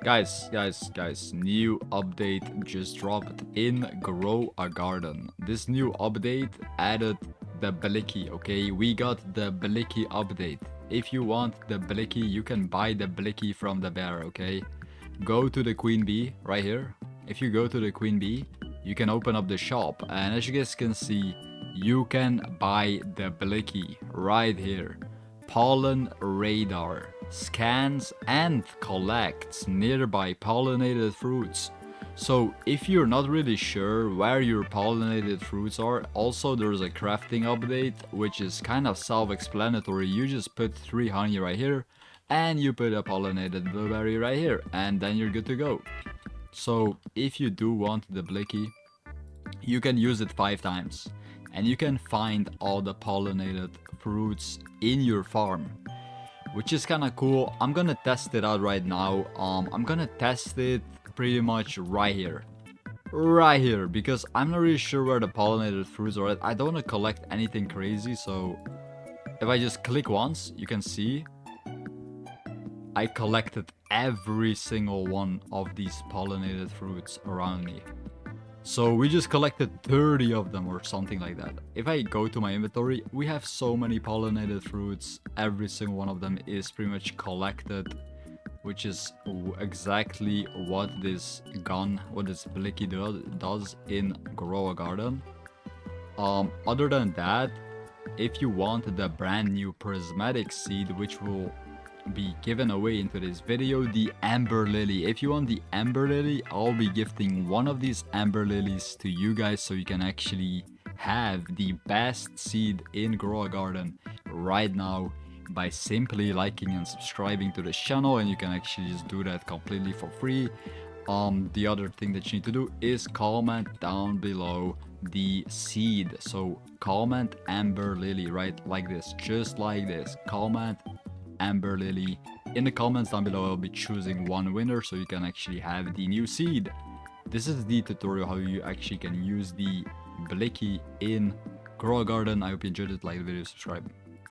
Guys, new update just dropped in Grow a Garden. This new update added the Blicky, okay? We got the Blicky update. If you want the Blicky, you can buy the Blicky from the bear, okay? Go to the Queen Bee right here. If you go to the Queen Bee, you can open up the shop, and as you guys can see, you can buy the Blicky right here. Pollen radar scans and collects nearby pollinated fruits. So if you're not really sure where your pollinated fruits are, also there's a crafting update which is kind of self-explanatory. You just put 3 honey right here and you put a pollinated blueberry right here and then you're good to go. So if you do want the Blicky, you can use it 5 times and you can find all the pollinated fruits in your farm, which is kind of cool. I'm gonna test it out right now. I'm gonna test it pretty much right here, because I'm not really sure where the pollinated fruits are at. I don't want to collect anything crazy, so if I just click once, you can see I collected every single one of these pollinated fruits around me. So we just collected 30 of them or something like that. If I go to my inventory, we have so many pollinated fruits. Every single one of them is pretty much collected, which is exactly what this Blicky does in Grow a Garden. Other than that, if you want the brand new prismatic seed, which will be given away into this video, the amber lily. If you want the amber lily, I'll be gifting one of these amber lilies to you guys, so you can actually have the best seed in Grow a Garden right now by simply liking and subscribing to the channel, and you can actually just do that completely for free. The other thing that you need to do is comment down below the seed. So comment amber lily, right, like this, just like this. Comment amber lily in the comments down below. I'll be choosing one winner so you can actually have the new seed. This is the tutorial how you actually can use the Blicky in Grow a Garden. I hope you enjoyed it. Like the video, subscribe.